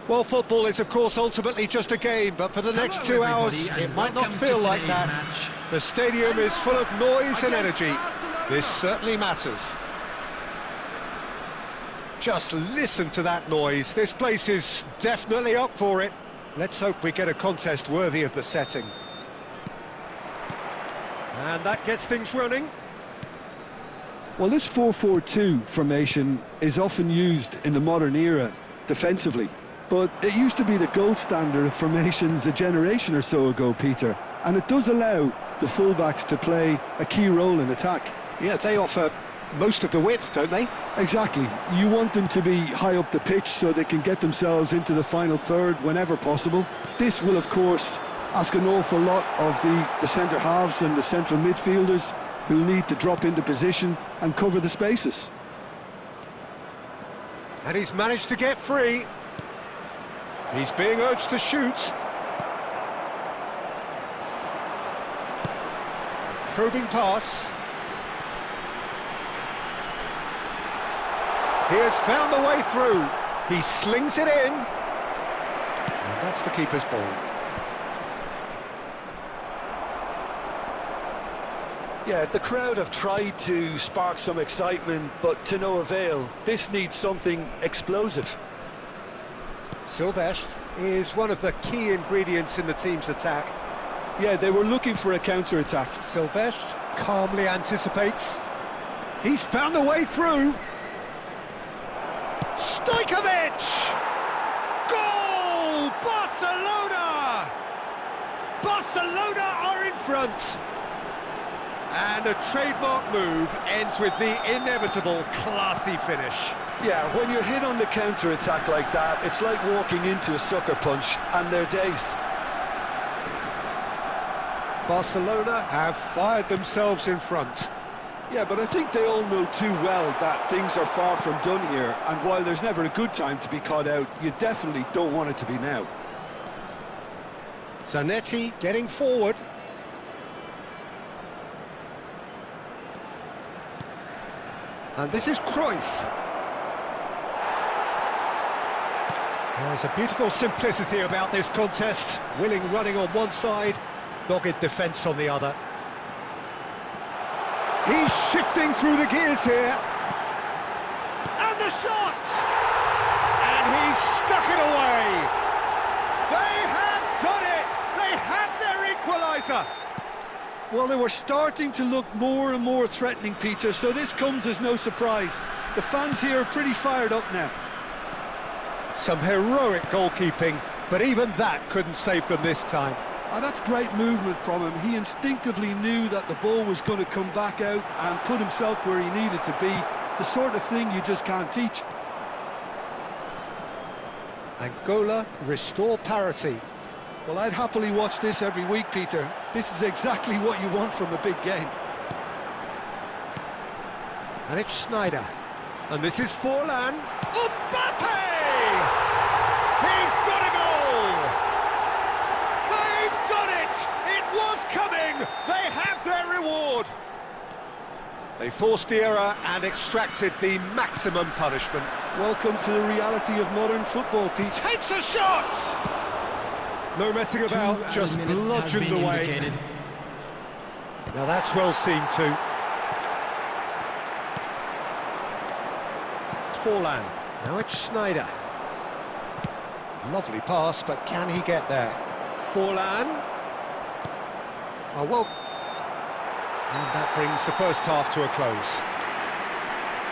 Well, football is, of course, ultimately just a game, but for the next 2 hours, it might not feel like that. The stadium is full of noise and energy. This certainly matters. Just listen to that noise. This place is definitely up for it. Let's hope we get a contest worthy of the setting. And that gets things running. Well, this 4-4-2 formation is often used in the modern era defensively, but it used to be the gold standard of formations a generation or so ago, Peter, and it does allow the fullbacks to play a key role in attack. Yeah, they offer most of the width, don't they? Exactly. You want them to be high up the pitch so they can get themselves into the final third whenever possible. This will, of course, ask an awful lot of the centre halves and the central midfielders, who'll need to drop into position and cover the spaces. And he's managed to get free. He's being urged to shoot. Probing pass. He has found the way through. He slings it in. And that's the keeper's ball. Yeah, the crowd have tried to spark some excitement, but to no avail. This needs something explosive. Silvestre is one of the key ingredients in the team's attack. Yeah, they were looking for a counter-attack. Silvestre calmly anticipates. He's found the way through. Stojkovic! Goal! Barcelona! Barcelona are in front. And a trademark move ends with the inevitable classy finish. Yeah, when you're hit on the counter-attack like that, it's like walking into a sucker punch, and they're dazed. Barcelona have fired themselves in front. Yeah, but I think they all know too well that things are far from done here, and while there's never a good time to be caught out, you definitely don't want it to be now. Zanetti getting forward. And this is Cruyff. There's a beautiful simplicity about this contest. Willing running on one side, dogged defence on the other. He's shifting through the gears here. And the shot! And he's stuck it away. They have done it! They have their equaliser! Well, they were starting to look more and more threatening, Peter, so this comes as no surprise. The fans here are pretty fired up now. Some heroic goalkeeping, but even that couldn't save them this time. And that's great movement from him. He instinctively knew that the ball was going to come back out and put himself where he needed to be. The sort of thing you just can't teach. Angola restore parity. Well, I'd happily watch this every week, Peter. This is exactly what you want from a big game. And it's Sneijder. And this is Forlan. Mbappe! He's got a goal! They've done it! It was coming! They have their reward! They forced the error and extracted the maximum punishment. Welcome to the reality of modern football, Pete. Takes a shot! No messing about, just bludgeoned away. Now that's well seen too. It's Forlan. Now it's Sneijder. Lovely pass, but can he get there? Forlan. Oh, well. And that brings the first half to a close.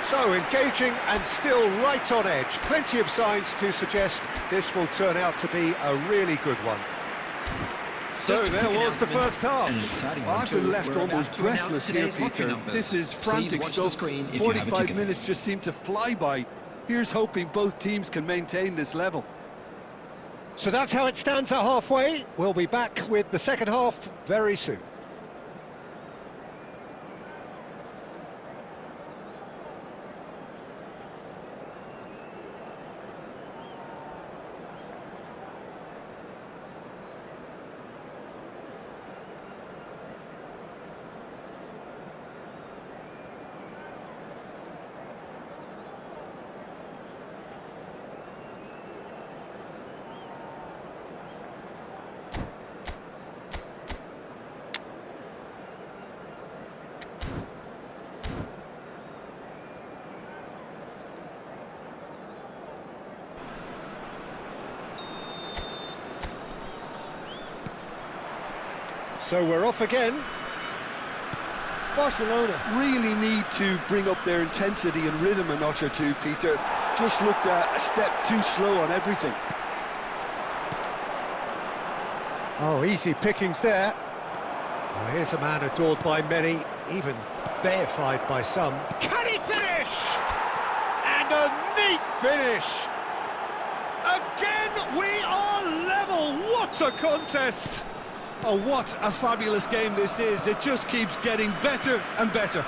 So, engaging and still right on edge. Plenty of signs to suggest this will turn out to be a really good one. So, there was the first half. Well, I've been left almost breathless here, Peter. This is frantic stuff. 45 minutes just seem to fly by. Here's hoping both teams can maintain this level. So that's how it stands at halfway. We'll be back with the second half very soon. So we're off again. Barcelona really need to bring up their intensity and rhythm a notch or two, Peter. Just looked a step too slow on everything. Oh, easy pickings there. Well, here's a man adored by many, even deified by some. Can he finish? And a neat finish. Again, we are level. What a contest! Oh, what a fabulous game this is. It just keeps getting better and better.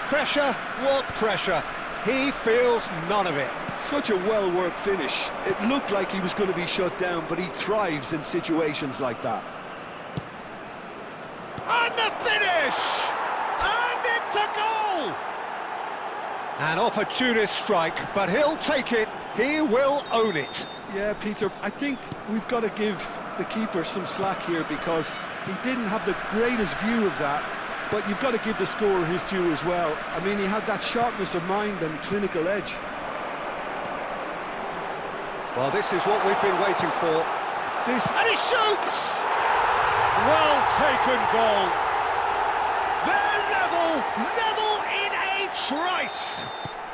Pressure? What pressure? He feels none of it. Such a well-worked finish. It looked like he was going to be shut down, but he thrives in situations like that. And the finish! And it's a goal! An opportunist strike, but he'll take it. He will own it. Yeah, Peter, I think we've got to give the keeper some slack here because he didn't have the greatest view of that, but you've got to give the scorer his due as well. I mean, he had that sharpness of mind and clinical edge. Well, this is what we've been waiting for. And he shoots! Well taken goal. They're level in a trice.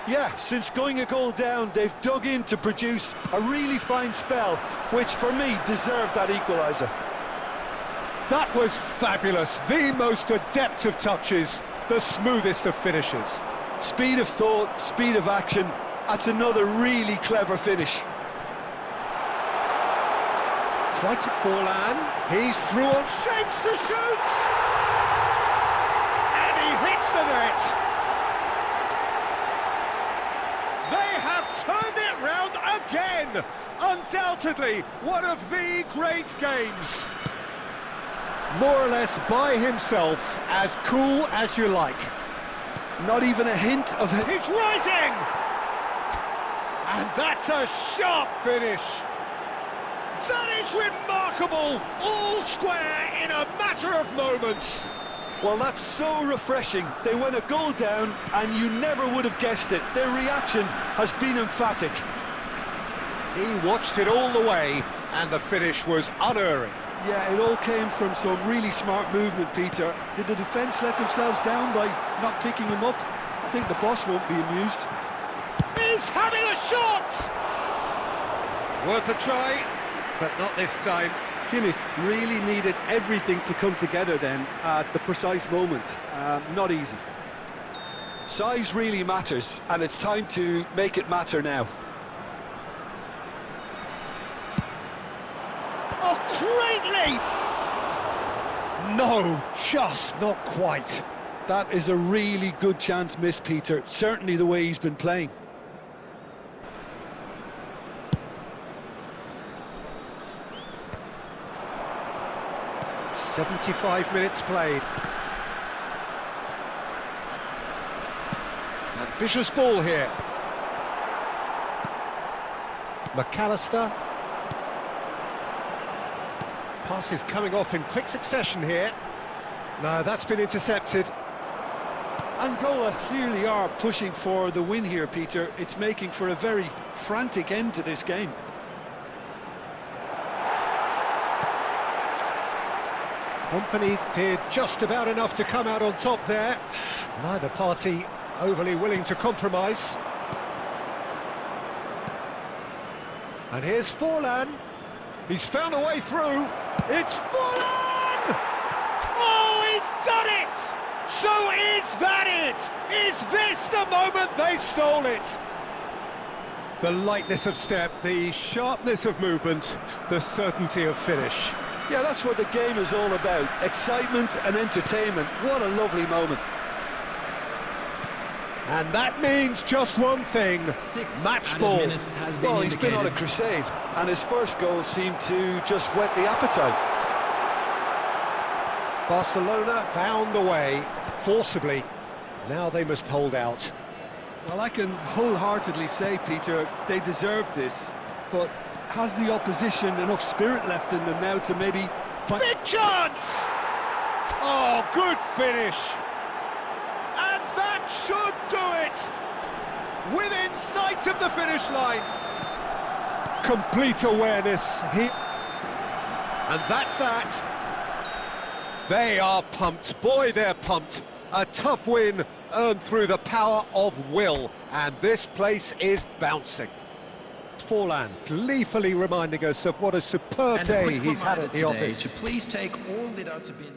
Yeah, since going a goal down, they've dug in to produce a really fine spell, which for me deserved that equaliser. That was fabulous. The most adept of touches, the smoothest of finishes. Speed of thought, speed of action. That's another really clever finish. Try to Forlan. He's through on shapes to shoot! And he hits the net. They have turned it round again! Undoubtedly, one of the great games. More or less by himself, as cool as you like. Not even a hint of... He's rising! And that's a sharp finish. That is remarkable! All square in a matter of moments. Well, that's so refreshing. They went a goal down, and you never would have guessed it. Their reaction has been emphatic. He watched it all the way, and the finish was unerring. Yeah, it all came from some really smart movement, Peter. Did the defence let themselves down by not picking him up? I think the boss won't be amused. He's having a shot! Worth a try, but not this time. Kimmich really needed everything to come together then at the precise moment. Not easy. Size really matters, and it's time to make it matter now. Oh, great leap! No, just not quite. That is a really good chance missed, Peter. Certainly the way he's been playing. "75 minutes played. Ambitious ball here. McAllister. Pass is coming off in quick succession here. No, that's been intercepted. Angola clearly are pushing for the win here, Peter. It's making for a very frantic end to this game. Company did just about enough to come out on top there. Neither party overly willing to compromise. And here's Forlan. He's found a way through. It's Forlan! Oh, he's done it! So is that it? Is this the moment they stole it? The lightness of step, the sharpness of movement, the certainty of finish. Yeah, that's what the game is all about. Excitement and entertainment. What a lovely moment. And that means just one thing, match ball. Well, he's been on a crusade, and his first goal seemed to just whet the appetite. Barcelona found a way, forcibly. Now they must hold out. Well, I can wholeheartedly say, Peter, they deserve this, but has the opposition enough spirit left in them now to maybe... Big chance! Oh, good finish! And that should do it! Within sight of the finish line! Complete awareness. And that's that. They are pumped. Boy, they're pumped. A tough win earned through the power of will, and this place is bouncing. Forlan gleefully reminding us of what a superb day he's had at the office. To please take all that are to be...